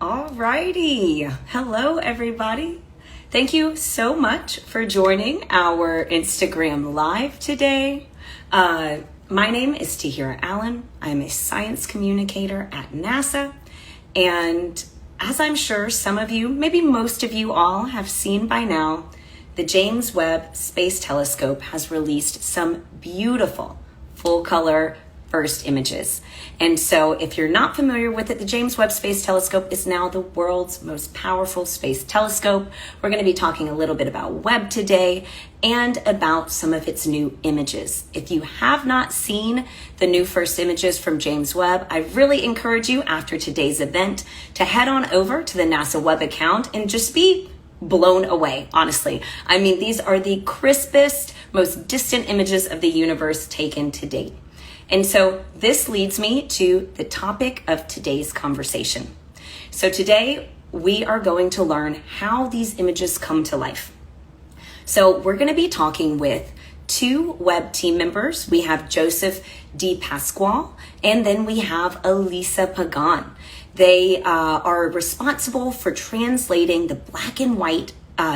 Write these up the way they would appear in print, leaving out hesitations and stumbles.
Alrighty. Hello, everybody. Thank you so much for joining our Instagram Live today. My name is Tahira Allen. I'm a science communicator at NASA. And as I'm sure some of you, maybe most of you all have seen by now, the James Webb Space Telescope has released some beautiful full-color first images. And so if you're not familiar with it, the James Webb Space Telescope is now the world's most powerful space telescope. We're going to be talking a little bit about Webb today and about some of its new images. If you have not seen the new first images from James Webb, I really encourage you after today's event to head on over to the NASA Webb account and just be blown away, honestly. I mean, these are the crispest, most distant images of the universe taken to date. And so this leads me to the topic of today's conversation. So today we are going to learn how these images come to life. So we're going to be talking with two Webb team members. We have Joseph D. Pasquale, and then we have Elisa Pagan. They are responsible for translating the black and white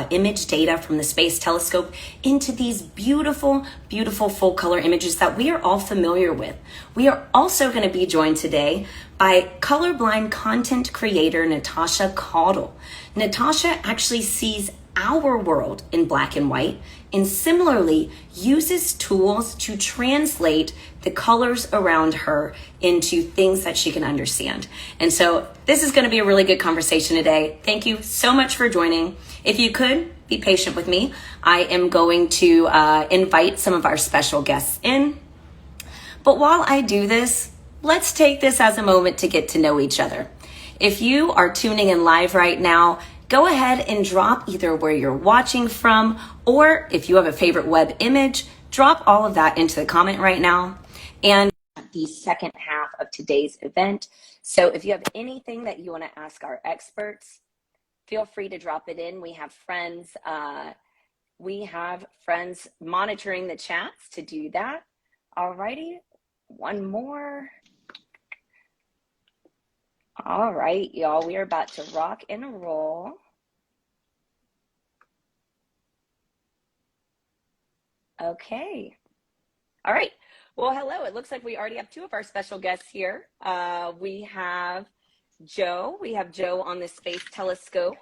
image data from the Space Telescope into these beautiful, beautiful full color images that we are all familiar with. We are also going to be joined today by colorblind content creator Natasha Caudle. Natasha actually sees our world in black and white and similarly uses tools to translate the colors around her into things that she can understand. And so this is going to be a really good conversation today. Thank you so much for joining. If you could be patient with me, I am going to invite some of our special guests in. But while I do this, let's take this as a moment to get to know each other. If you are tuning in live right now, go ahead and drop either where you're watching from, or if you have a favorite Webb image, drop all of that into the comment right now. And the second half of today's event. So if you have anything that you want to ask our experts, feel free to drop it in. We have friends monitoring the chats to do that. Alrighty, one more. All right, y'all, we are about to rock and roll. Okay. All right. Well, hello. It looks like we already have two of our special guests here. We have Joe. We have Joe on the Space Telescope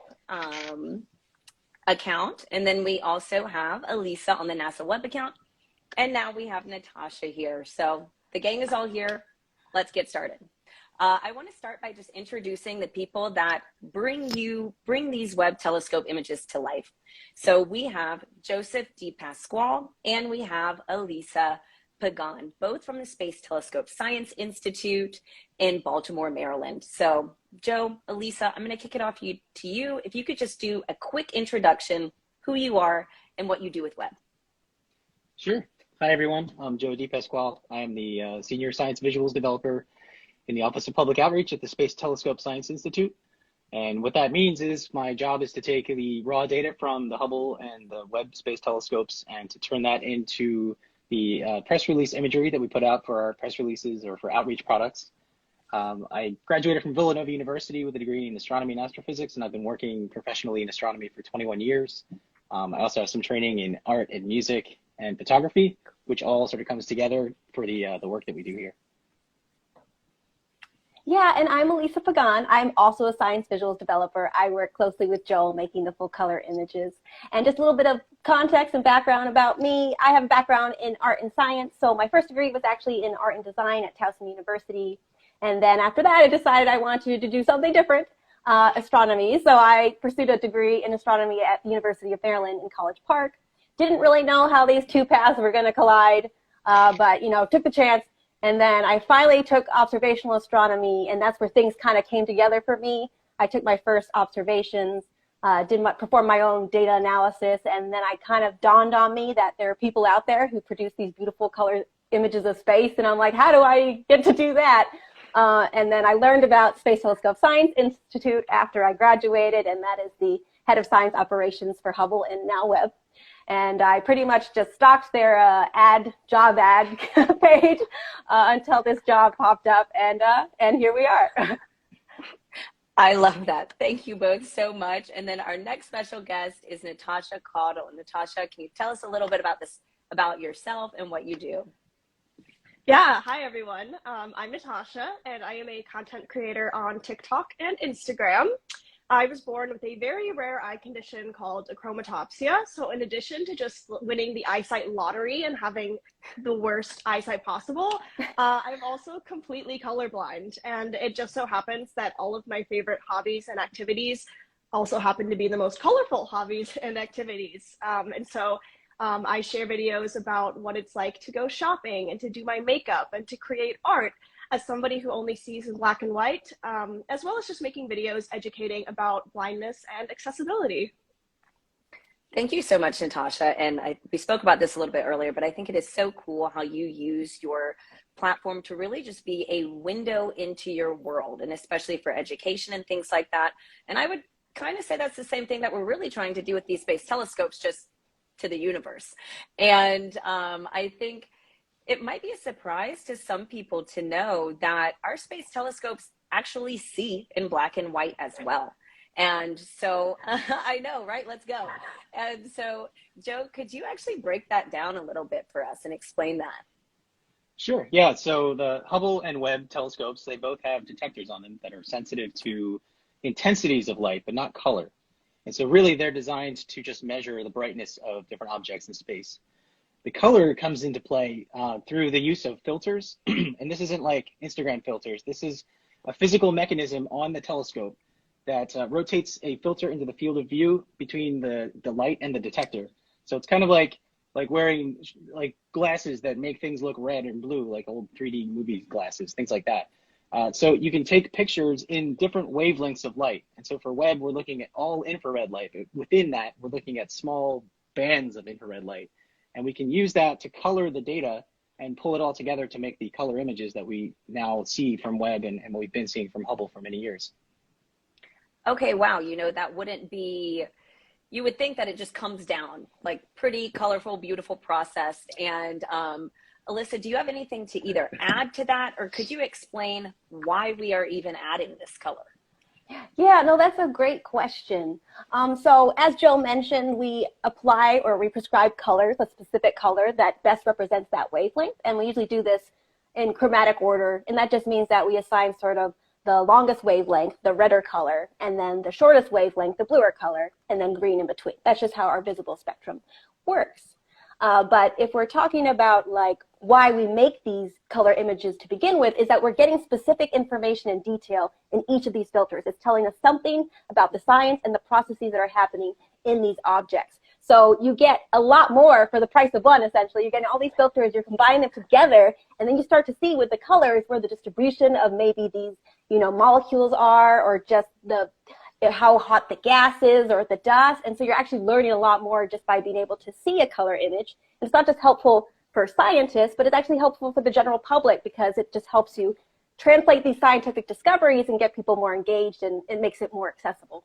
account. And then we also have Elisa on the NASA Webb account. And now we have Natasha here. So the gang is all here. Let's get started. I want to start by just introducing the people that bring these Webb telescope images to life. So we have Joseph D. Pasquale and we have Elisa Pagan, both from the Space Telescope Science Institute in Baltimore, Maryland. So Joe, Elisa, I'm going to kick it off to you. If you could just do a quick introduction, who you are and what you do with Webb. Sure. Hi, everyone. I'm Joe D. Pasquale. I am the Senior Science Visuals Developer in the Office of Public Outreach at the Space Telescope Science Institute. And what that means is my job is to take the raw data from the Hubble and the Webb space telescopes and to turn that into the press release imagery that we put out for our press releases or for outreach products. I graduated from Villanova University with a degree in astronomy and astrophysics, and I've been working professionally in astronomy for 21 years. I also have some training in art and music and photography, which all sort of comes together for the work that we do here. Yeah, and I'm Elisa Pagan. I'm also a science visuals developer. I work closely with Joel making the full color images. And just a little bit of context and background about me. I have a background in art and science. So my first degree was actually in art and design at Towson University. And then after that, I decided I wanted to do something different, astronomy. So I pursued a degree in astronomy at the University of Maryland in College Park. Didn't really know how these two paths were going to collide, but took the chance. And then I finally took observational astronomy, and that's where things kind of came together for me. I took my first observations, performed my own data analysis, and then I kind of dawned on me that there are people out there who produce these beautiful color images of space, and I'm like, how do I get to do that? And then I learned about Space Telescope Science Institute after I graduated, and that is the head of science operations for Hubble and now Webb. And I pretty much just stalked their job ad page until this job popped up, and here we are. I love that. Thank you both so much. And then our next special guest is Natasha Caudle. Natasha, can you tell us a little bit about this, about yourself and what you do? Yeah, hi everyone. I'm Natasha, and I am a content creator on TikTok and Instagram. I was born with a very rare eye condition called achromatopsia. So, in addition to just winning the eyesight lottery and having the worst eyesight possible, I'm also completely colorblind. And it just so happens that all of my favorite hobbies and activities also happen to be the most colorful hobbies and activities. I share videos about what it's like to go shopping and to do my makeup and to create art as somebody who only sees in black and white, as well as just making videos educating about blindness and accessibility. Thank you so much, Natasha. And we spoke about this a little bit earlier, but I think it is so cool how you use your platform to really just be a window into your world, and especially for education and things like that. And I would kind of say that's the same thing that we're really trying to do with these space telescopes, just to the universe. And I think it might be a surprise to some people to know that our space telescopes actually see in black and white as well. And so I know, right? Let's go. And so, Joe, could you actually break that down a little bit for us and explain that? Sure. Yeah. So the Hubble and Webb telescopes, they both have detectors on them that are sensitive to intensities of light, but not color. And so really they're designed to just measure the brightness of different objects in space. The color comes into play through the use of filters. And this isn't like Instagram filters. This is a physical mechanism on the telescope that rotates a filter into the field of view between the light and the detector. So it's kind of like wearing like glasses that make things look red and blue, like old 3D movie glasses, things like that. So you can take pictures in different wavelengths of light. And so for Webb, we're looking at all infrared light. But within that, we're looking at small bands of infrared light. And we can use that to color the data and pull it all together to make the color images that we now see from Webb and what we've been seeing from Hubble for many years. Okay, wow. You know, that wouldn't be, you would think that it just comes down like pretty colorful, beautiful process. And Alyssa, do you have anything to either add to that, or could you explain why we are even adding this color? Yeah, no, that's a great question. So as Joe mentioned, we apply or we prescribe colors, a specific color that best represents that wavelength. And we usually do this in chromatic order. And that just means that we assign sort of the longest wavelength, the redder color, and then the shortest wavelength, the bluer color, and then green in between. That's just how our visible spectrum works. But if we're talking about like why we make these color images to begin with, is that we're getting specific information and detail in each of these filters. It's telling us something about the science and the processes that are happening in these objects. So you get a lot more for the price of one, essentially. You're getting all these filters, you're combining them together, and then you start to see with the colors where the distribution of maybe these, you know, molecules are, or just the how hot the gas is or the dust. And so you're actually learning a lot more just by being able to see a color image. And it's not just helpful for scientists, but it's actually helpful for the general public because it just helps you translate these scientific discoveries and get people more engaged, and it makes it more accessible.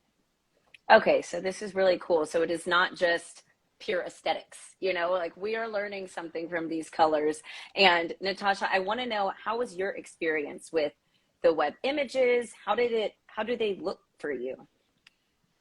Okay, so this is really cool. So it is not just pure aesthetics, you know, like we are learning something from these colors. And Natasha, I want to know, how was your experience with the Webb images? How do they look for you?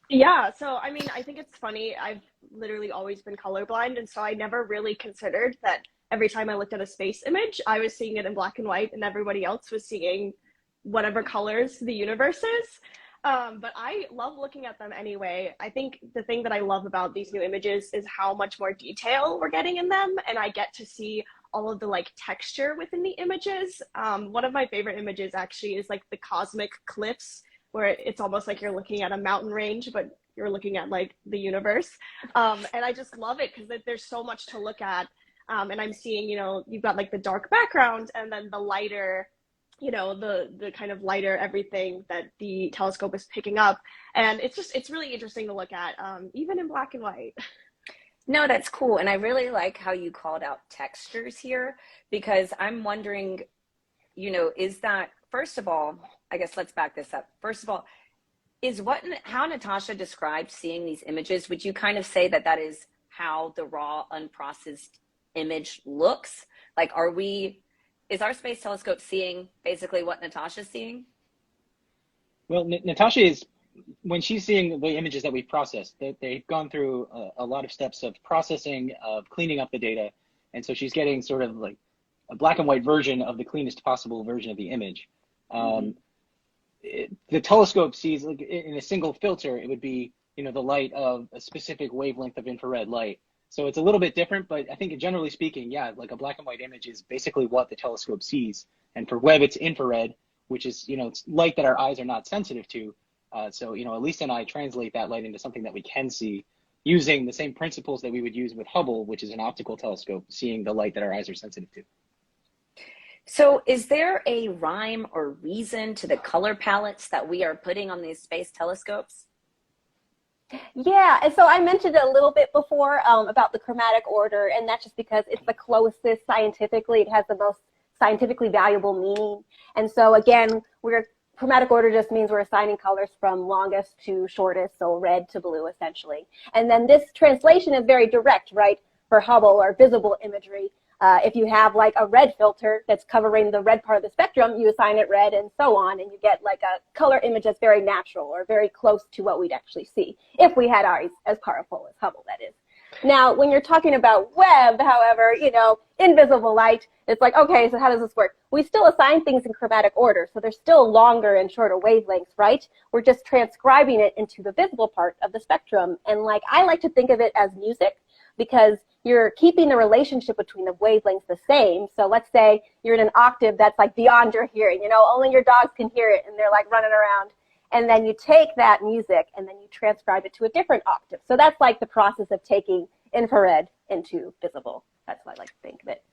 Yeah, so I mean, I think it's funny. I've literally always been colorblind, and so I never really considered that every time I looked at a space image, I was seeing it in black and white, and everybody else was seeing whatever colors the universe is. But I love looking at them anyway. I think the thing that I love about these new images is how much more detail we're getting in them, and I get to see all of the like texture within the images. One of my favorite images actually is like the cosmic cliffs, where it's almost like you're looking at a mountain range, but you're looking at like the universe. And I just love it because there's so much to look at. And I'm seeing, you know, you've got like the dark background and then the lighter, you know, the kind of lighter everything that the telescope is picking up. And it's really interesting to look at, even in black and white. No, that's cool. And I really like how you called out textures here, because I'm wondering, you know, is that, first of all, I guess let's back this up. First of all, is how Natasha described seeing these images, would you kind of say that that is how the raw, unprocessed image looks? Like, is our space telescope seeing basically what Natasha's seeing? Well, Natasha is, when she's seeing the images that we've processed, they've gone through a lot of steps of processing, of cleaning up the data. And so she's getting sort of like a black and white version of the cleanest possible version of the image. The telescope sees, like, in a single filter, it would be, you know, the light of a specific wavelength of infrared light. So it's a little bit different, but I think generally speaking, yeah, like a black and white image is basically what the telescope sees. And for Webb, it's infrared, which is, you know, it's light that our eyes are not sensitive to. So, you know, Elisa and I translate that light into something that we can see using the same principles that we would use with Hubble, which is an optical telescope, seeing the light that our eyes are sensitive to. So is there a rhyme or reason to the color palettes that we are putting on these space telescopes? Yeah, and so I mentioned it a little bit before about the chromatic order, and that's just because it's the closest scientifically. It has the most scientifically valuable meaning. And so again, chromatic order just means we're assigning colors from longest to shortest, so red to blue essentially. And then this translation is very direct, right? For Hubble or visible imagery. If you have like a red filter that's covering the red part of the spectrum, you assign it red and so on, and you get like a color image that's very natural or very close to what we'd actually see, if we had eyes as powerful as Hubble, that is. Now, when you're talking about Webb, however, you know, invisible light, it's like, okay, so how does this work? We still assign things in chromatic order, so there's still longer and shorter wavelengths, right? We're just transcribing it into the visible part of the spectrum. And like, I like to think of it as music, because you're keeping the relationship between the wavelengths the same. So let's say you're in an octave that's like beyond your hearing, you know, only your dogs can hear it and they're like running around. And then you take that music and then you transcribe it to a different octave. So that's like the process of taking infrared into visible. That's what I like to think of it.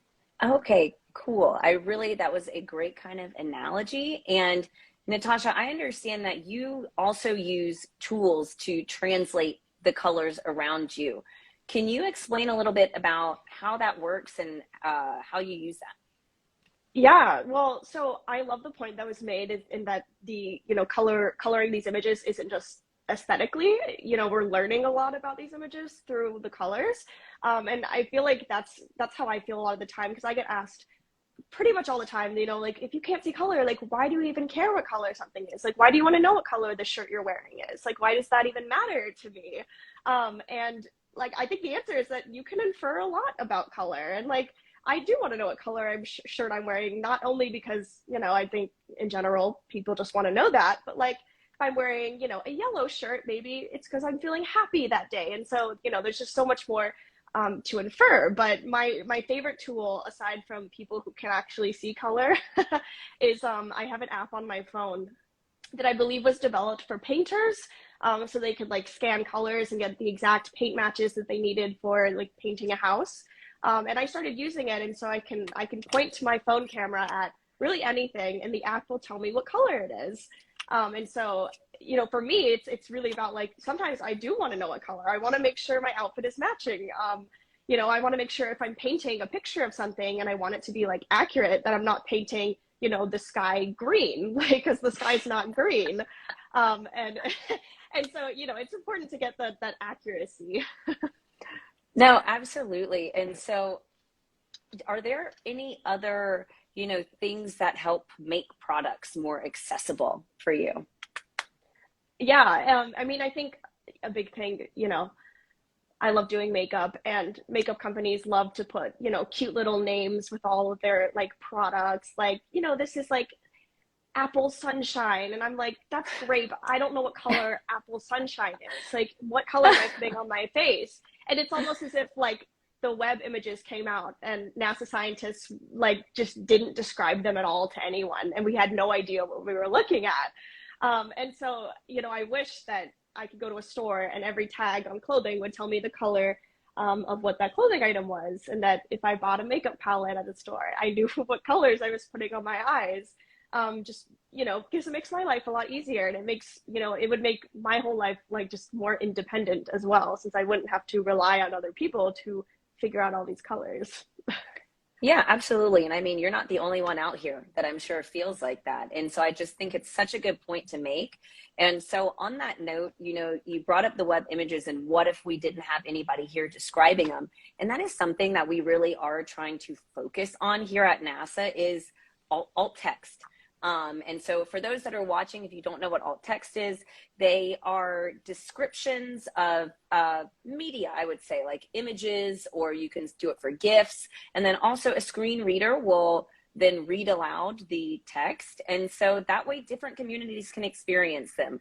Okay, cool. That was a great kind of analogy. And Natasha, I understand that you also use tools to translate the colors around you. Can you explain a little bit about how that works and how you use that? Yeah, well, so I love the point that was made in that the, you know, coloring these images isn't just aesthetically, you know, we're learning a lot about these images through the colors. And I feel like that's how I feel a lot of the time, because I get asked pretty much all the time, you know, like, if you can't see color, like, why do you even care what color something is? Like, why do you want to know what color the shirt you're wearing is? Like, why does that even matter to me? And like, I think the answer is that you can infer a lot about color. And like, I do want to know what color shirt I'm wearing, not only because, you know, I think in general, people just want to know that, but like, if I'm wearing, you know, a yellow shirt, maybe it's because I'm feeling happy that day. And so, you know, there's just so much more to infer. But my favorite tool, aside from people who can actually see color, is I have an app on my phone that I believe was developed for painters, so they could like scan colors and get the exact paint matches that they needed for like painting a house. And I started using it, and so I can point to my phone camera at really anything, and the app will tell me what color it is. And so, you know, for me, it's really about like, sometimes I do want to know what color. I want to make sure my outfit is matching. You know, I want to make sure if I'm painting a picture of something and I want it to be like accurate, that I'm not painting, you know, the sky green, like, because the sky's not green. And and so, you know, it's important to get that accuracy. No, absolutely. And so are there any other, you know, things that help make products more accessible for you? Yeah, I mean, I think a big thing, you know, I love doing makeup, and makeup companies love to put, you know, cute little names with all of their like products. Like, you know, this is like apple sunshine. And I'm like, that's great, but I don't know what color apple sunshine is. Like, what color am I putting on my face? And it's almost as if like the Webb images came out and NASA scientists like just didn't describe them at all to anyone. And we had no idea what we were looking at. And so, you know, I wish that I could go to a store and every tag on clothing would tell me the color of what that clothing item was. And that if I bought a makeup palette at the store, I knew what colors I was putting on my eyes. Just, you know, because it makes my life a lot easier, and it makes, you know, it would make my whole life like just more independent as well, since I wouldn't have to rely on other people to figure out all these colors. Yeah, absolutely. And I mean, you're not the only one out here that I'm sure feels like that. And so I just think it's such a good point to make. And so on that note, you know, you brought up the Webb images and what if we didn't have anybody here describing them? And that is something that we really are trying to focus on here at NASA is alt text. And so for those that are watching, if you don't know what alt text is, they are descriptions of media, I would say, like images, or you can do it for GIFs. And then also a screen reader will then read aloud the text. And so that way different communities can experience them.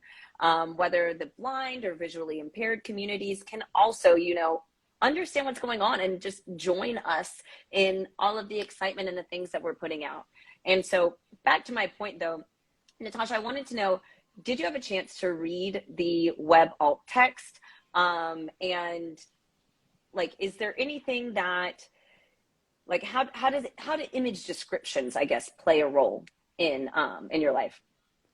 Whether the blind or visually impaired communities can also, you know, understand what's going on and just join us in all of the excitement and the things that we're putting out. And so back to my point though, Natasha, I wanted to know, did you have a chance to read the web alt text? And like, is there anything that, like, how do image descriptions, I guess, play a role in your life?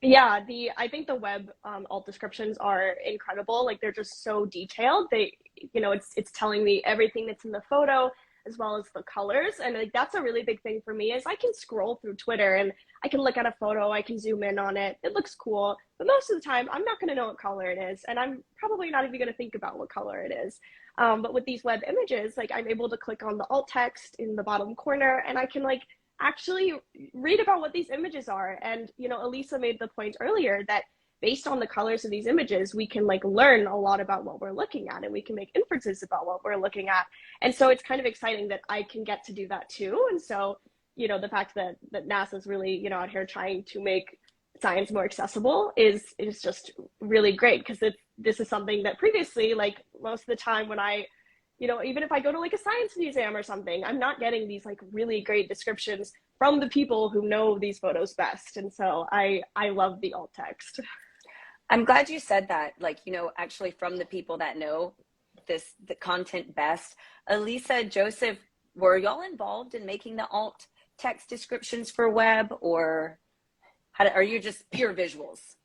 Yeah, I think the web alt descriptions are incredible. Like they're just so detailed. They, you know, it's telling me everything that's in the photo as well as the colors. And like that's a really big thing for me is I can scroll through Twitter and I can look at a photo, I can zoom in on it. It looks cool, but most of the time I'm not going to know what color it is, and I'm probably not even going to think about what color it is. But with these web images, like I'm able to click on the alt text in the bottom corner, and I can like actually read about what these images are. And, you know, Elisa made the point earlier that based on the colors of these images, we can like learn a lot about what we're looking at, and we can make inferences about what we're looking at. And so it's kind of exciting that I can get to do that too. And so, you know, the fact that NASA's really, you know, out here trying to make science more accessible is just really great, because this is something that previously, like most of the time when I, you know, even if I go to like a science museum or something, I'm not getting these like really great descriptions from the people who know these photos best. And so I love the alt text. I'm glad you said that, like, you know, actually from the people that know the content best. Elisa, Joseph, were y'all involved in making the alt text descriptions for web, or are you just pure visuals?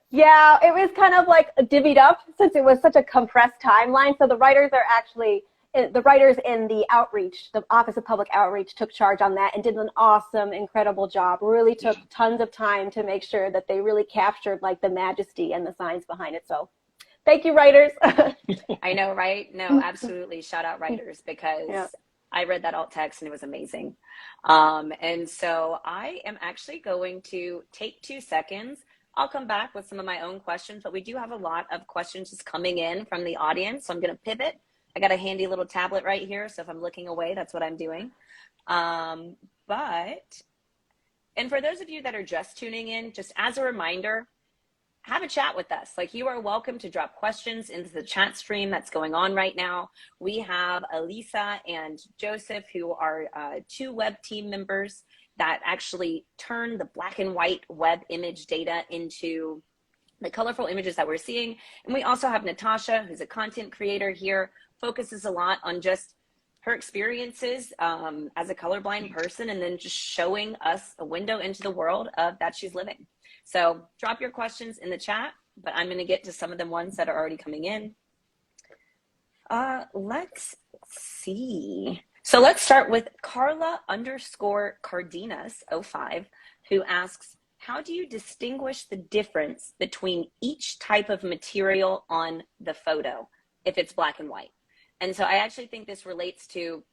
Yeah, it was kind of like divvied up since it was such a compressed timeline. So the writers are actually, the writers in the outreach, the Office of Public Outreach took charge on that and did an awesome, incredible job. Really took tons of time to make sure that they really captured like the majesty and the science behind it. So thank you, writers. I know, right? No, absolutely. Shout out writers, because yeah. I read that alt text and it was amazing. And so I am actually going to take 2 seconds. I'll come back with some of my own questions, but we do have a lot of questions just coming in from the audience. So I'm going to pivot. I got a handy little tablet right here. So if I'm looking away, that's what I'm doing. And for those of you that are just tuning in, just as a reminder, have a chat with us. Like, you are welcome to drop questions into the chat stream that's going on right now. We have Elisa and Joseph, who are 2 web team members that actually turn the black and white web image data into the colorful images that we're seeing. And we also have Natasha, who's a content creator here, focuses a lot on just her experiences as a colorblind person, and then just showing us a window into the world of that she's living. So drop your questions in the chat, but I'm going to get to some of the ones that are already coming in. Let's see. So let's start with Carla_Cardenas05, who asks, how do you distinguish the difference between each type of material on the photo if it's black and white? And so I actually think this relates to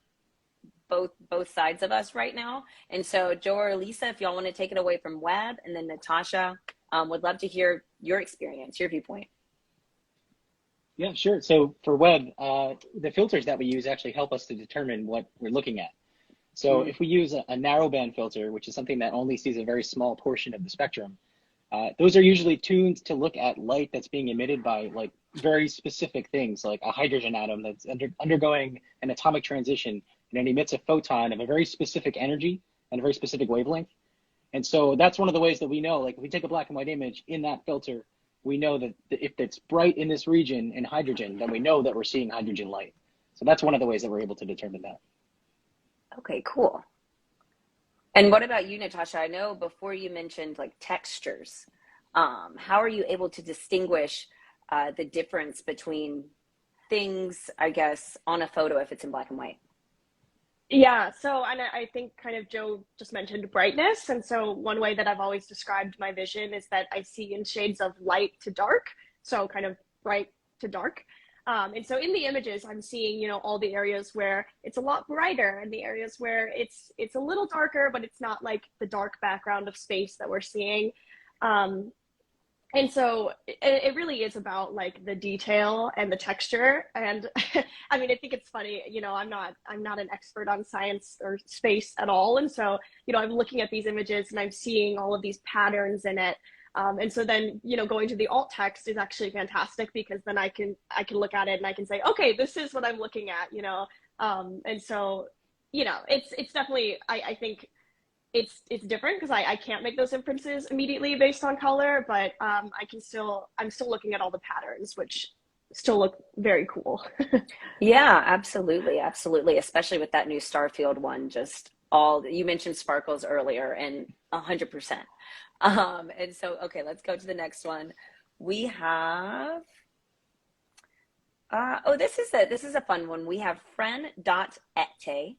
both sides of us right now. And so Joe or Lisa, if y'all want to take it away from web, and then Natasha, would love to hear your experience, your viewpoint. Yeah, sure. So for web, the filters that we use actually help us to determine what we're looking at. So if we use a narrowband filter, which is something that only sees a very small portion of the spectrum, those are usually tuned to look at light that's being emitted by like very specific things, like a hydrogen atom that's undergoing an atomic transition, and it emits a photon of a very specific energy and a very specific wavelength. And so that's one of the ways that we know, like if we take a black and white image in that filter, we know that if it's bright in this region in hydrogen, then we know that we're seeing hydrogen light. So that's one of the ways that we're able to determine that. Okay, cool. And what about you, Natasha? I know before you mentioned like textures. How are you able to distinguish the difference between things, I guess, on a photo if it's in black and white? Yeah, so and I think kind of Joe just mentioned brightness. And so one way that I've always described my vision is that I see in shades of light to dark, so kind of bright to dark. And so in the images, I'm seeing, you know, all the areas where it's a lot brighter and the areas where it's a little darker, but it's not like the dark background of space that we're seeing. And so it really is about like the detail and the texture. And I mean, I think it's funny, you know, I'm not an expert on science or space at all. And so, you know, I'm looking at these images and I'm seeing all of these patterns in it. And so then, you know, going to the alt text is actually fantastic because then I can look at it and I can say, okay, this is what I'm looking at, you know? And so, you know, it's definitely, I think, it's different because I can't make those inferences immediately based on color, but I'm still looking at all the patterns, which still look very cool. Yeah, absolutely, absolutely. Especially with that new Starfield one, just all you mentioned sparkles earlier, and 100%. And so, okay, let's go to the next one. We have, oh, this is a fun one. We have friend.ette,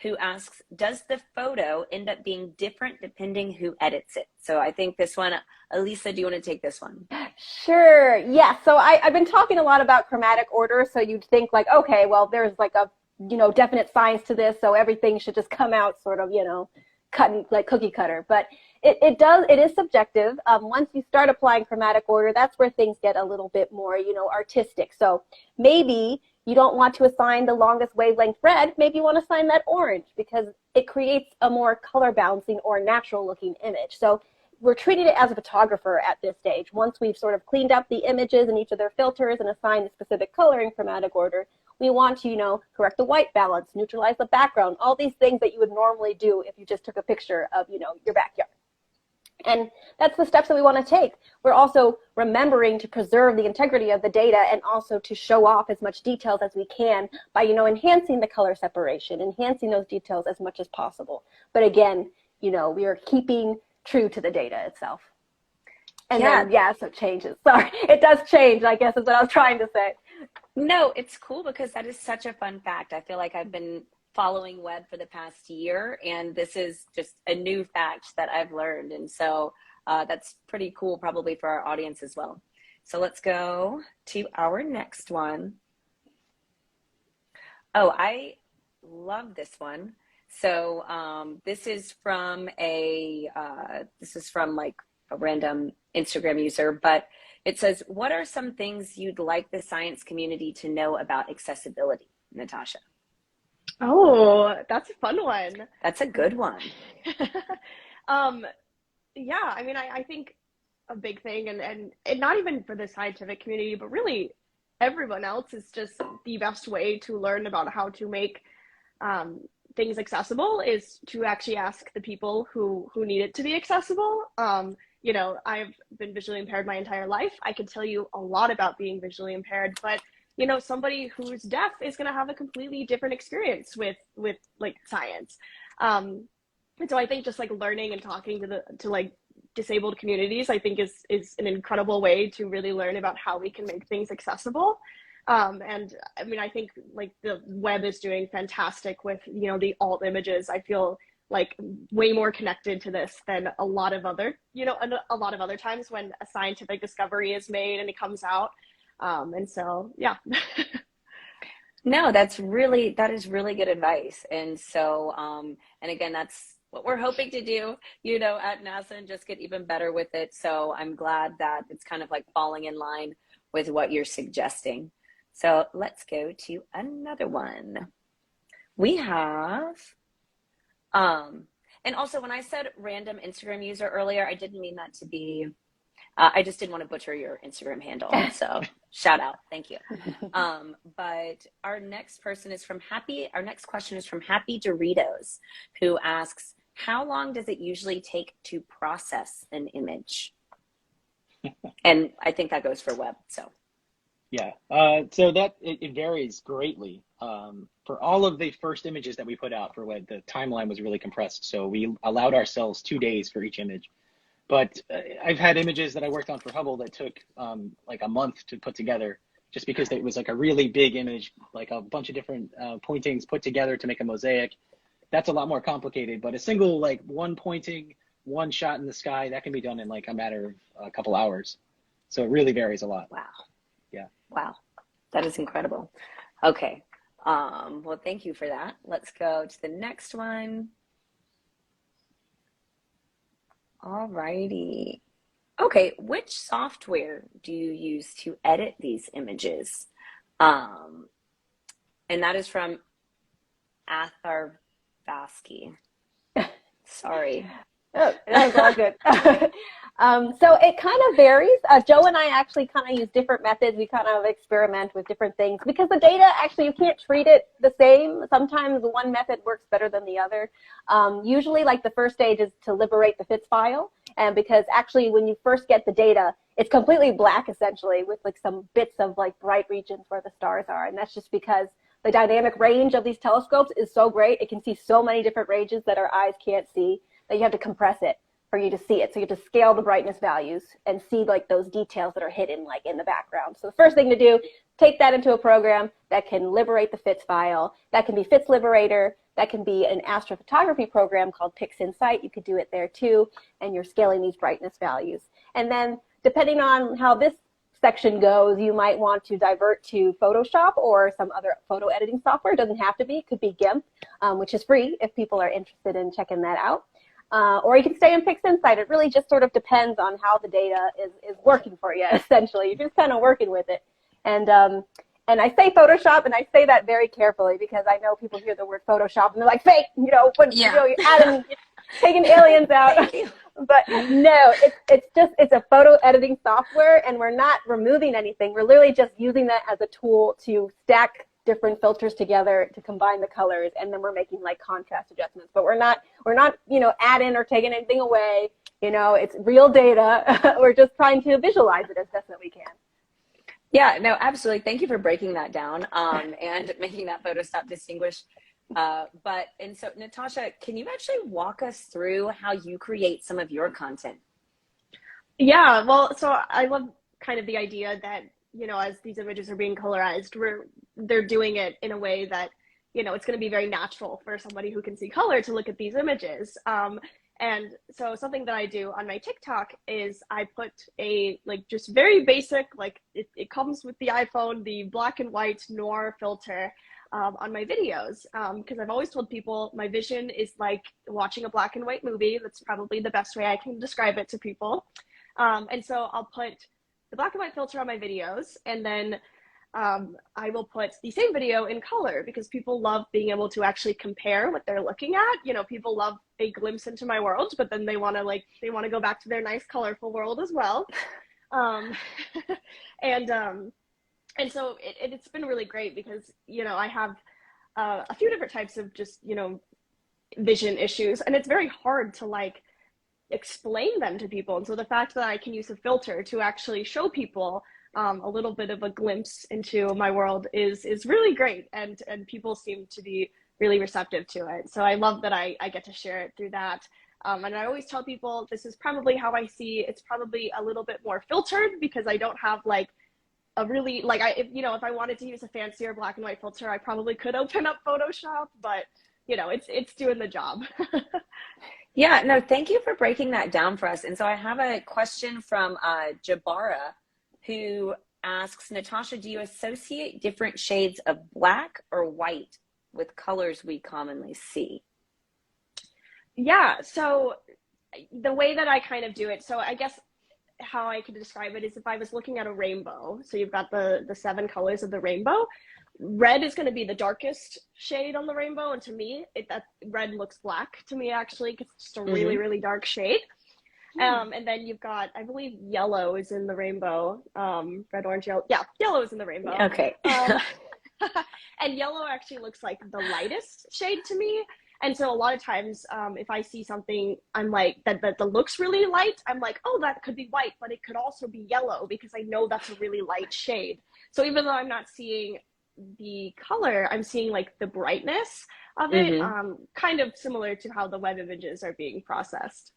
who asks, does the photo end up being different depending who edits it? So I think this one, Elisa, do you want to take this one? Sure. Yeah. So I've been talking a lot about chromatic order. So you'd think like, okay, well, there's like a, you know, definite science to this. So everything should just come out sort of, you know, cut like cookie cutter. But it is subjective. Once you start applying chromatic order, that's where things get a little bit more, you know, artistic. So maybe you don't want to assign the longest wavelength red, maybe you want to assign that orange because it creates a more color balancing or natural looking image. So we're treating it as a photographer at this stage. Once we've sort of cleaned up the images and each of their filters and assigned the specific color in chromatic order, we want to, you know, correct the white balance, neutralize the background, all these things that you would normally do if you just took a picture of, you know, your backyard. And that's the steps that we want to take. We're also remembering to preserve the integrity of the data and also to show off as much details as we can by, you know, enhancing the color separation, enhancing those details as much as possible. But again, you know, we are keeping true to the data itself. And then, so it changes. Sorry, it does change, I guess is what I was trying to say. No, it's cool because that is such a fun fact. I feel like I've been following web for the past year, and this is just a new fact that I've learned. And so that's pretty cool probably for our audience as well. So let's go to our next one. Oh, I love this one. So this is from like a random Instagram user, but it says, what are some things you'd like the science community to know about accessibility, Natasha? Oh, that's a fun one. That's a good one. Yeah, I mean, I think a big thing, and not even for the scientific community, but really everyone else, is just the best way to learn about how to make things accessible is to actually ask the people who need it to be accessible. You know, I've been visually impaired my entire life. I can tell you a lot about being visually impaired, but you know, somebody who's deaf is going to have a completely different experience with like science. And so I think just like learning and talking to like disabled communities, I think is an incredible way to really learn about how we can make things accessible. And I mean, I think like the web is doing fantastic with, you know, the alt images. I feel like way more connected to this than a lot of other, you know, a lot of other times when a scientific discovery is made and it comes out. And so, yeah. No, that is really good advice. And so, and again, that's what we're hoping to do, you know, at NASA, and just get even better with it. So I'm glad that it's kind of like falling in line with what you're suggesting. So let's go to another one. We have, and also when I said random Instagram user earlier, I didn't mean that to be, I just didn't want to butcher your Instagram handle. So shout out. Thank you. But our next question is from Happy Doritos, who asks, how long does it usually take to process an image? And I think that goes for web. So. Yeah, so that it varies greatly. For all of the first images that we put out for web, the timeline was really compressed. So we allowed ourselves 2 days for each image. But I've had images that I worked on for Hubble that took like a month to put together, just because it was like a really big image, like a bunch of different pointings put together to make a mosaic. That's a lot more complicated, but a single like one pointing, one shot in the sky, that can be done in like a matter of a couple hours. So it really varies a lot. Wow. Yeah. Wow. That is incredible. Okay. Well, thank you for that. Let's go to the next one. All righty. Okay, which software do you use to edit these images? And that is from Atharvasky. Sorry. Oh, that's all good. So it kind of varies. Joe and I actually kind of use different methods. We kind of experiment with different things because the data, actually, you can't treat it the same. Sometimes one method works better than the other. Usually, like the first stage is to liberate the FITS file. And because actually when you first get the data, it's completely black essentially with like some bits of like bright regions where the stars are. And that's just because the dynamic range of these telescopes is so great. It can see so many different ranges that our eyes can't see that you have to compress it for you to see it. So you have to scale the brightness values and see like those details that are hidden like in the background. So the first thing to do, take that into a program that can liberate the FITS file. That can be FITS Liberator. That can be an astrophotography program called PixInsight. You could do it there too. And you're scaling these brightness values. And then depending on how this section goes, you might want to divert to Photoshop or some other photo editing software. It doesn't have to be. It could be GIMP, which is free if people are interested in checking that out. Or you can stay in PixInsight. It really just sort of depends on how the data is working for you, essentially. You're just kind of working with it. And I say Photoshop, and I say that very carefully because I know people hear the word Photoshop and they're like, fake, you know, you're adding, taking aliens out. But no, it's a photo editing software, and we're not removing anything. We're literally just using that as a tool to stack different filters together to combine the colors, and then we're making like contrast adjustments. But we're not, you know, adding or taking anything away. You know, it's real data. We're just trying to visualize it as best that we can. Yeah, no, absolutely. Thank you for breaking that down and making that Photoshop distinguish. And so Natasha, can you actually walk us through how you create some of your content? Yeah, well, so I love kind of the idea that, you know, as these images are being colorized, they're doing it in a way that, you know, it's going to be very natural for somebody who can see color to look at these images. And so something that I do on my TikTok is I put a like just very basic, like it comes with the iPhone, the black and white noir filter on my videos. Because I've always told people my vision is like watching a black and white movie. That's probably the best way I can describe it to people. And so I'll put the black and white filter on my videos, and then I will put the same video in color because people love being able to actually compare what they're looking at. You know, people love a glimpse into my world, but then they want to go back to their nice, colorful world as well. And so it's been really great because, you know, I have a few different types of just, you know, vision issues, and it's very hard to like explain them to people. And so the fact that I can use a filter to actually show people a little bit of a glimpse into my world is really great, and people seem to be really receptive to it. So I love that I get to share it through that. And I always tell people this is probably how I see. It's probably a little bit more filtered because I don't have like a really like if I wanted to use a fancier black and white filter, I probably could open up Photoshop, but you know, it's doing the job. Yeah, no, thank you for breaking that down for us. And so I have a question from Jabara, who asks, Natasha, do you associate different shades of black or white with colors we commonly see? Yeah, so the way that I kind of do it, so I guess how I could describe it is if I was looking at a rainbow, so you've got the 7 colors of the rainbow, red is going to be the darkest shade on the rainbow, and to me, that red looks black to me actually, because it's just a really, really dark shade. And then you've got, I believe yellow is in the rainbow, red, orange, yellow. Yeah, yellow is in the rainbow. Okay. And yellow actually looks like the lightest shade to me. And so a lot of times, if I see something, I'm like, that looks really light, I'm like, oh, that could be white, but it could also be yellow because I know that's a really light shade. So even though I'm not seeing the color, I'm seeing like the brightness of it, kind of similar to how the web images are being processed.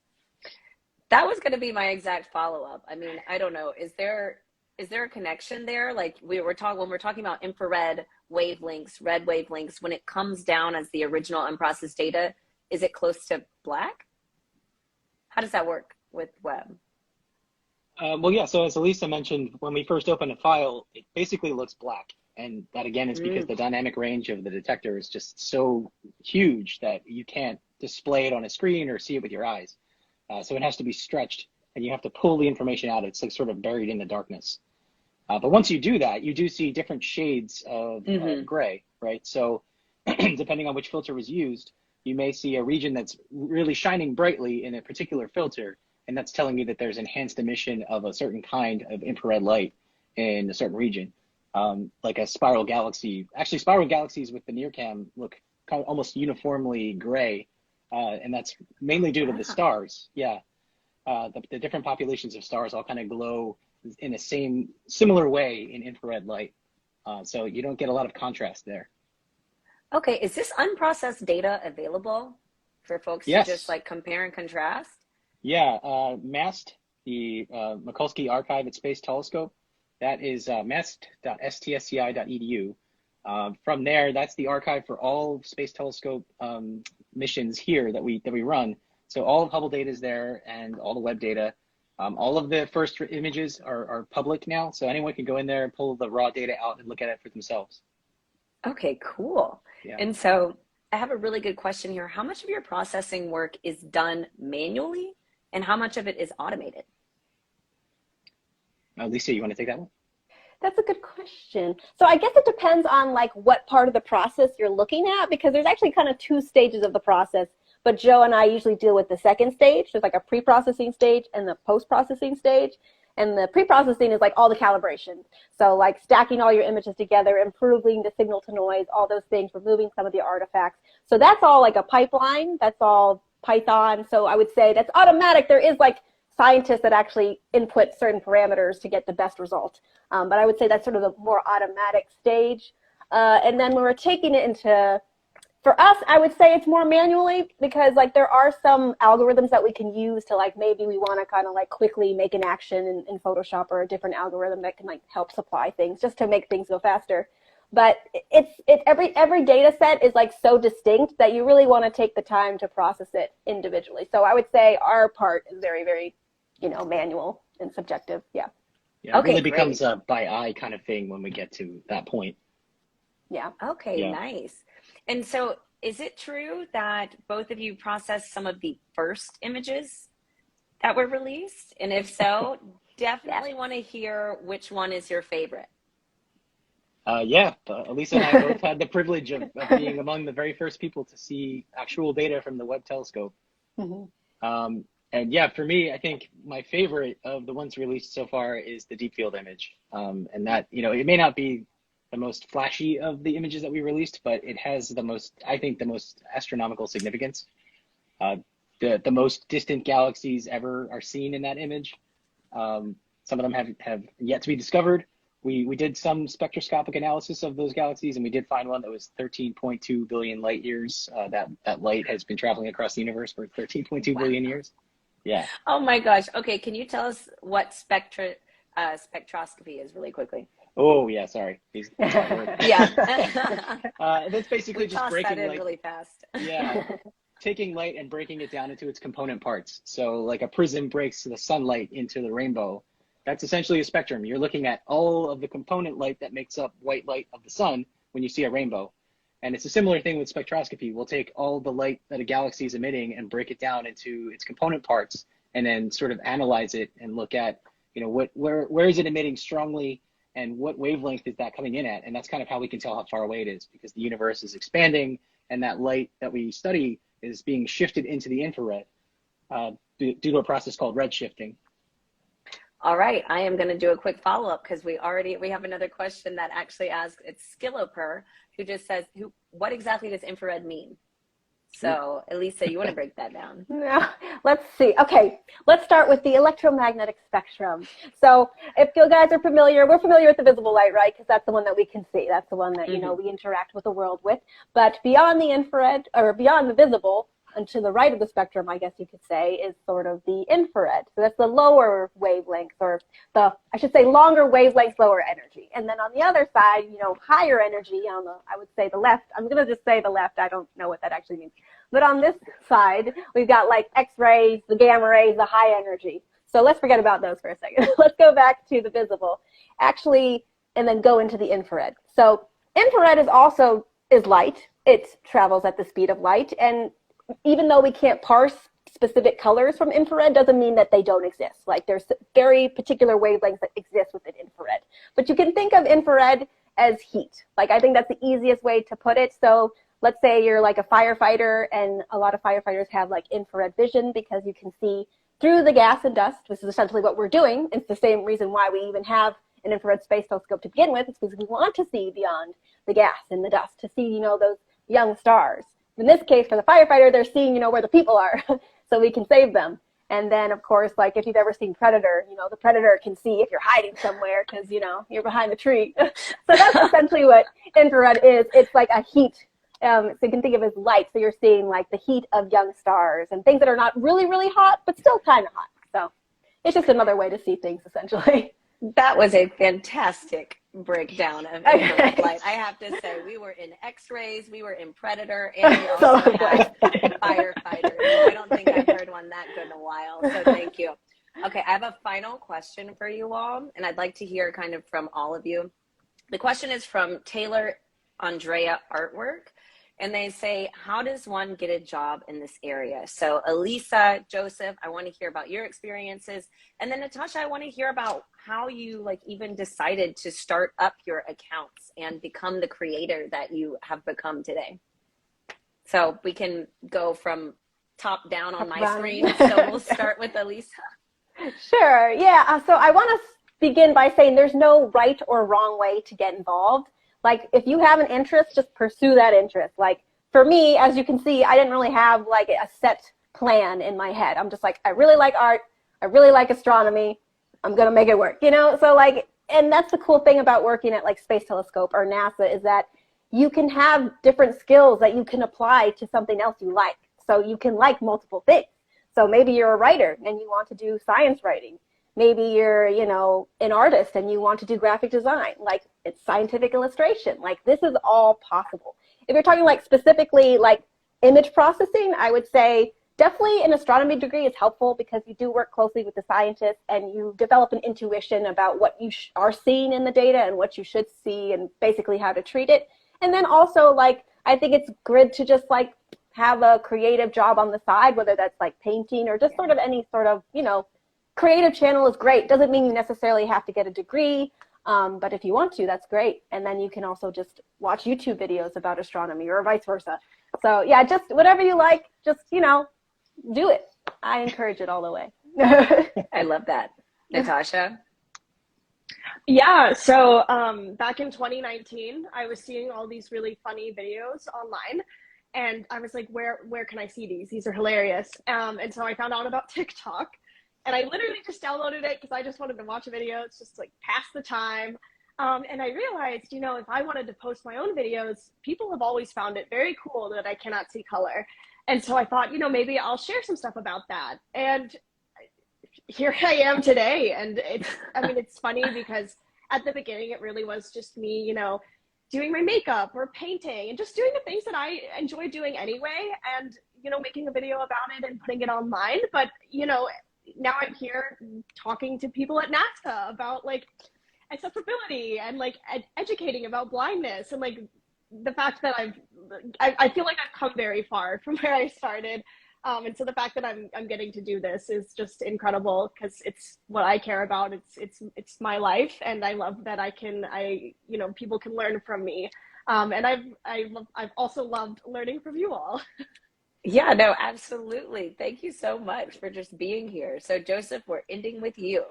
That was going to be my exact follow-up. I mean, I don't know. Is there a connection there? Like when we're talking about infrared wavelengths, red wavelengths, when it comes down as the original unprocessed data, is it close to black? How does that work with web? Well, yeah, so as Elisa mentioned, when we first open a file, it basically looks black. And that again is because the dynamic range of the detector is just so huge that you can't display it on a screen or see it with your eyes. So it has to be stretched, and you have to pull the information out. It's like sort of buried in the darkness. But once you do that, you do see different shades of gray, right? So depending on which filter was used, you may see a region that's really shining brightly in a particular filter, and that's telling you that there's enhanced emission of a certain kind of infrared light in a certain region, like a spiral galaxy. Actually, spiral galaxies with the NIRCam look kind of almost uniformly gray, and that's mainly due to the stars. Yeah, the different populations of stars all kind of glow in the similar way in infrared light, so you don't get a lot of contrast there. Okay, is this unprocessed data available for folks to just like compare and contrast? Yeah, MAST, the Mikulski Archive at Space Telescope, that is mast.stsci.edu. From there, that's the archive for all Space Telescope missions here that we run. So all of Hubble data is there, and all the web data. All of the first images are public now, so anyone can go in there and pull the raw data out and look at it for themselves. Okay, cool. Yeah. And so I have a really good question here. How much of your processing work is done manually, and how much of it is automated? Lisa, you want to take that one? That's a good question. So I guess it depends on like what part of the process you're looking at, because there's actually kind of 2 stages of the process. But Joe and I usually deal with the second stage. There's like a pre-processing stage and the post-processing stage. And the pre-processing is like all the calibration. So like stacking all your images together, improving the signal to noise, all those things, removing some of the artifacts. So that's all like a pipeline. That's all Python. So I would say that's automatic. There is like scientists that actually input certain parameters to get the best result. But I would say that's sort of the more automatic stage. And then when we're taking it into, for us, I would say it's more manually, because like there are some algorithms that we can use to like, maybe we want to kind of like quickly make an action in Photoshop, or a different algorithm that can like help supply things just to make things go faster. But every data set is like so distinct that you really want to take the time to process it individually. So I would say our part is very, very, manual and subjective. Yeah. Yeah, it really becomes a by eye kind of thing when we get to that point. Yeah. Okay, nice. And so is it true that both of you processed some of the first images that were released? And if so, definitely want to hear which one is your favorite. Elisa and I both had the privilege of being among the very first people to see actual data from the Webb telescope. Mm-hmm. And yeah, for me, I think my favorite of the ones released so far is the deep field image. And that, it may not be the most flashy of the images that we released, but it has the most astronomical significance. The most distant galaxies ever are seen in that image. Some of them have yet to be discovered. We did some spectroscopic analysis of those galaxies, and we did find one that was 13.2 billion light years. That light has been traveling across the universe for 13.2 billion years. Yeah. Oh my gosh. Okay, can you tell us what spectroscopy is really quickly? Oh yeah, sorry. Yeah. That's basically just breaking light really fast. Yeah. Taking light and breaking it down into its component parts. So like a prism breaks the sunlight into the rainbow. That's essentially a spectrum. You're looking at all of the component light that makes up white light of the sun when you see a rainbow. And it's a similar thing with spectroscopy. We'll take all the light that a galaxy is emitting and break it down into its component parts, and then sort of analyze it and look at, where is it emitting strongly, and what wavelength is that coming in at? And that's kind of how we can tell how far away it is, because the universe is expanding, and that light that we study is being shifted into the infrared due to a process called redshifting. All right, I am going to do a quick follow-up, because we have another question that actually asks, it's Skilloper, who just says, what exactly does infrared mean? So Elisa, you want to break that down? Yeah, let's see. Okay, let's start with the electromagnetic spectrum. So if you guys are familiar, we're familiar with the visible light, right? Because that's the one that we can see. That's the one that, we interact with the world with. But beyond the infrared, or beyond the visible, and to the right of the spectrum, I guess you could say, is sort of the infrared. So that's the lower wavelength, or longer wavelength, lower energy. And then on the other side, higher energy I would say the left. I'm going to just say the left. I don't know what that actually means. But on this side, we've got like X-rays, the gamma rays, the high energy. So let's forget about those for a second. Let's go back to the visible. Actually, and then go into the infrared. So infrared is light. It travels at the speed of light. And even though we can't parse specific colors from infrared, doesn't mean that they don't exist. Like there's very particular wavelengths that exist within infrared. But you can think of infrared as heat. Like I think that's the easiest way to put it. So let's say you're like a firefighter, and a lot of firefighters have like infrared vision because you can see through the gas and dust. This is essentially what we're doing. It's the same reason why we even have an infrared space telescope to begin with. It's because we want to see beyond the gas and the dust, to see, you know, those young stars. In this case, for the firefighter, they're seeing, you know, where the people are so we can save them. And then, of course, like if you've ever seen Predator, you know, the Predator can see if you're hiding somewhere because, you know, you're behind the tree. So that's essentially what infrared is. It's like a heat. So you can think of it as light. So you're seeing like the heat of young stars and things that are not really, really hot, but still kind of hot. So it's just another way to see things, essentially. That was a fantastic breakdown of infrared light. I have to say, we were in X-rays, we were in Predator, and we also had firefighters. I don't think I've heard one that good in a while, so thank you. Okay, I have a final question for you all, and I'd like to hear kind of from all of you. The question is from Taylor Andrea Artwork, and they say, how does one get a job in this area? So Elisa, Joseph, I want to hear about your experiences. And then Natasha, I want to hear about how you like even decided to start up your accounts and become the creator that you have become today. So we can go from top down on my screen. So we'll start with Elisa. Sure, yeah. So I want to begin by saying there's no right or wrong way to get involved. Like if you have an interest, just pursue that interest. Like for me, as you can see, I didn't really have like a set plan in my head. I'm just like, I really like art. I really like astronomy. I'm going to make it work, you know? So like, and that's the cool thing about working at like Space Telescope or NASA is that you can have different skills that you can apply to something else you like. So you can like multiple things. So maybe you're a writer and you want to do science writing. Maybe you're, you know, an artist and you want to do graphic design, like it's scientific illustration. Like this is all possible. If you're talking like specifically like image processing, I would say definitely an astronomy degree is helpful because you do work closely with the scientists and you develop an intuition about what you are seeing in the data and what you should see and basically how to treat it. And then also like, I think it's good to just like have a creative job on the side, whether that's like painting or just sort of any sort of, you know, creative channel is great. Doesn't mean you necessarily have to get a degree, but if you want to, that's great. And then you can also just watch YouTube videos about astronomy or vice versa. So yeah, just whatever you like, just, you know, do it. I encourage it all the way. I love that. Natasha? Yeah, so back in 2019, I was seeing all these really funny videos online. And I was like, where can I see these? These are hilarious. And so I found out about TikTok. And I literally just downloaded it because I just wanted to watch a video. It's just like pass the time. And I realized, you know, if I wanted to post my own videos, people have always found it very cool that I cannot see color. And so I thought, you know, maybe I'll share some stuff about that. And here I am today. And it's funny because at the beginning, it really was just me, you know, doing my makeup or painting and just doing the things that I enjoy doing anyway. And, you know, making a video about it and putting it online. But, you know, now I'm here talking to people at NASA about like accessibility and like educating about blindness and like the fact that I feel like I've come very far from where I started. And so the fact that I'm getting to do this is just incredible because it's what I care about. It's my life, and I love that you know, people can learn from me. And I've also loved learning from you all. Yeah, no, absolutely. Thank you so much for just being here. So Joseph, we're ending with you.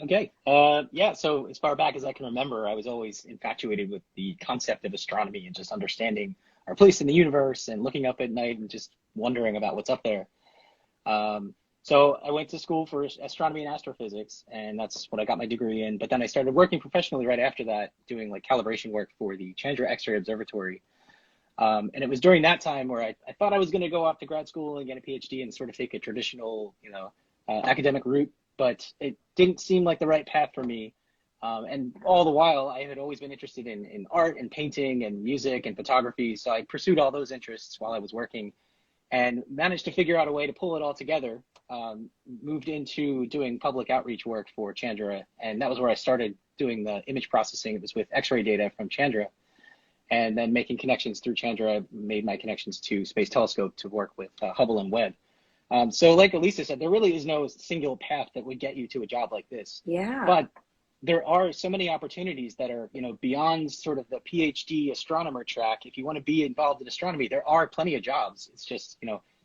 Okay. Yeah. So as far back as I can remember, I was always infatuated with the concept of astronomy and just understanding our place in the universe and looking up at night and just wondering about what's up there. So I went to school for astronomy and astrophysics, and that's what I got my degree in. But then I started working professionally right after that, doing like calibration work for the Chandra X-ray Observatory. And it was during that time where I thought I was going to go off to grad school and get a PhD and sort of take a traditional, you know, academic route, but it didn't seem like the right path for me. And all the while, I had always been interested in art and painting and music and photography. So I pursued all those interests while I was working. and managed to figure out a way to pull it all together. Moved into doing public outreach work for Chandra, and that was where I started doing the image processing. It was with X-ray data from Chandra, and then making connections through Chandra, made my connections to Space Telescope to work with Hubble and Webb. So like Elisa said, there really is no single path that would get you to a job like this. Yeah. But there are so many opportunities that are, beyond sort of the PhD astronomer track. If you want to be involved in astronomy, there are plenty of jobs. It's just,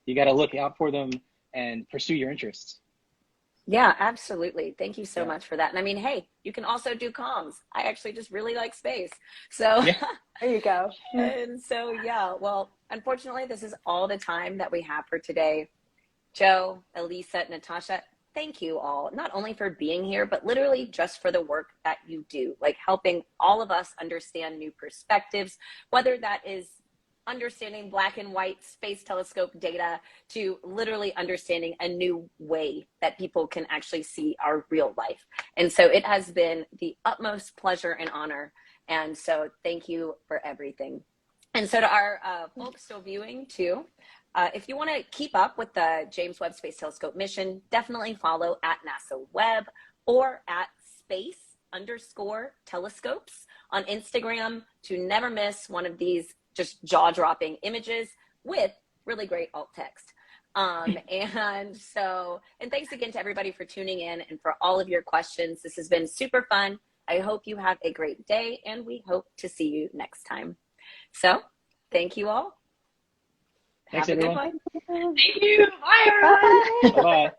you got to look out for them and pursue your interests. Yeah, absolutely. Thank you so Yeah. much for that. And I mean, hey, you can also do comms. I actually just really like space. So Yeah. There you go. and so, yeah, well, unfortunately, this is all the time that we have for today. Joe, Elisa, Natasha, thank you all, not only for being here, but literally just for the work that you do, like helping all of us understand new perspectives, whether that is understanding black and white space telescope data to literally understanding a new way that people can actually see our real life. And so it has been the utmost pleasure and honor. And so thank you for everything. And so to our folks still viewing too, if you want to keep up with the James Webb Space Telescope mission, definitely follow at NASA Webb or at space_telescopes on Instagram to never miss one of these just jaw-dropping images with really great alt text. And thanks again to everybody for tuning in and for all of your questions. This has been super fun. I hope you have a great day, and we hope to see you next time. So thank you all. Thanks, Have a everyone. good one. Thank you. Bye, everyone. Bye-bye.